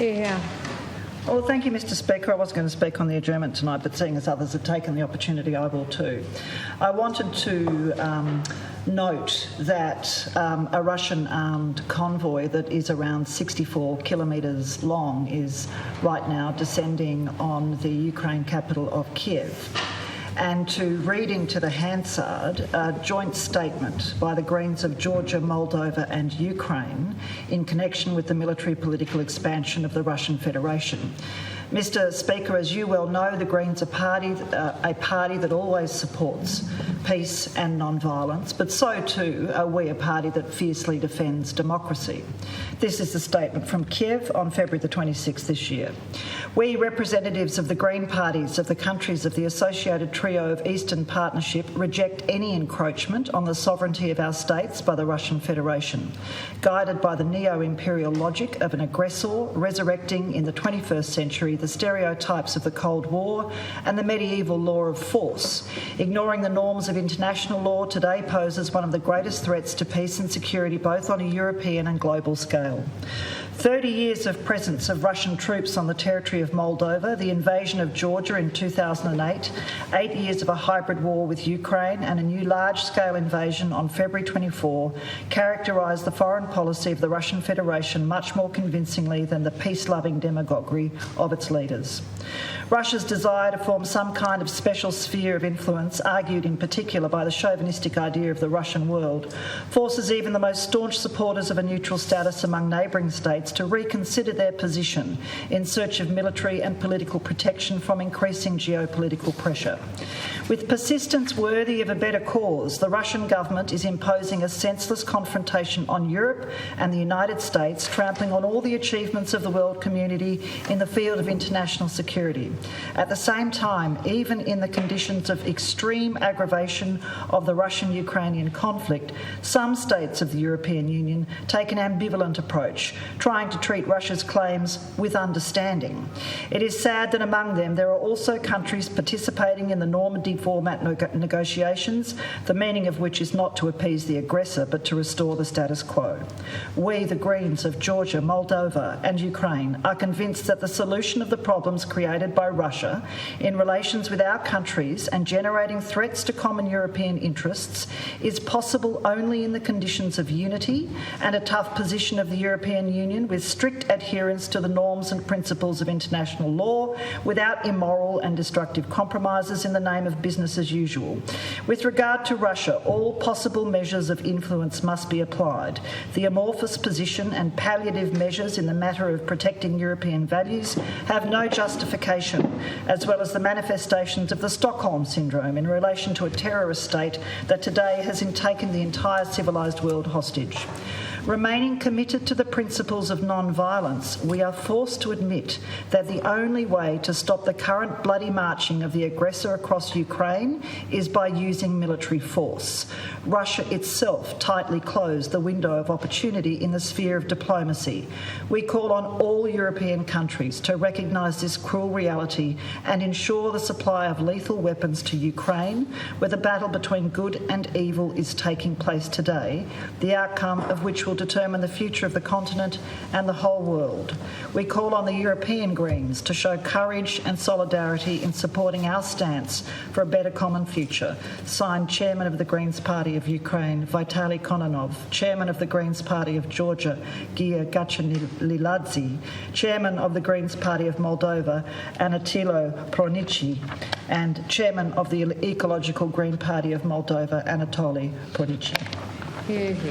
Yeah. Well, thank you, Mr Speaker. I was going to speak on the adjournment tonight, but seeing as others have taken the opportunity, I will too. I wanted to note that a Russian armed convoy that is around 64 kilometres long is right now descending on the Ukraine capital of Kiev. And to read into the Hansard a joint statement by the Greens of Georgia, Moldova and Ukraine in connection with the military political expansion of the Russian Federation. Mr Speaker, as you well know, the Greens are a party that always supports peace and non-violence, but so too are we, a party that fiercely defends democracy. This is the statement from Kiev on February the 26th this year. We, representatives of the Green parties of the countries of the associated trio of Eastern Partnership, reject any encroachment on the sovereignty of our states by the Russian Federation, guided by the neo-imperial logic of an aggressor resurrecting in the 21st century the stereotypes of the Cold War and the medieval law of force. Ignoring the norms of international law today poses one of the greatest threats to peace and security both on a European and global scale. 30 years of presence of Russian troops on the territory of Moldova, the invasion of Georgia in 2008, 8 years of a hybrid war with Ukraine and a new large-scale invasion on February 24 characterised the foreign policy of the Russian Federation much more convincingly than the peace-loving demagoguery of its leaders. Russia's desire to form some kind of special sphere of influence, argued in particular by the chauvinistic idea of the Russian world, forces even the most staunch supporters of a neutral status among neighbouring states to reconsider their position in search of military and political protection from increasing geopolitical pressure. With persistence worthy of a better cause, the Russian government is imposing a senseless confrontation on Europe and the United States, trampling on all the achievements of the world community in the field of international security. At the same time, even in the conditions of extreme aggravation of the Russian-Ukrainian conflict, some states of the European Union take an ambivalent approach, trying to treat Russia's claims with understanding. It is sad that among them there are also countries participating in the Normandy format negotiations, the meaning of which is not to appease the aggressor but to restore the status quo. We, the Greens of Georgia, Moldova and Ukraine, are convinced that the solution of the problems created by Russia in relations with our countries and generating threats to common European interests is possible only in the conditions of unity and a tough position of the European Union with strict adherence to the norms and principles of international law without immoral and destructive compromises in the name of business as usual. With regard to Russia, all possible measures of influence must be applied. The amorphous position and palliative measures in the matter of protecting European values have no justification, as well as the manifestations of the Stockholm Syndrome in relation to a terrorist state that today has taken the entire civilised world hostage. Remaining committed to the principles of non-violence, we are forced to admit that the only way to stop the current bloody marching of the aggressor across Ukraine is by using military force. Russia itself tightly closed the window of opportunity in the sphere of diplomacy. We call on all European countries to recognise this cruel reality and ensure the supply of lethal weapons to Ukraine, where the battle between good and evil is taking place today, the outcome of which will determine the future of the continent and the whole world. We call on the European Greens to show courage and solidarity in supporting our stance for a better common future. Signed, Chairman of the Greens Party of Ukraine, Vitaly Kononov, Chairman of the Greens Party of Georgia, Gia Gachaniladze, Chairman of the Greens Party of Moldova, Anatilo Pronici, and Chairman of the Ecological Green Party of Moldova, Anatoly Pronici. Hear, hear.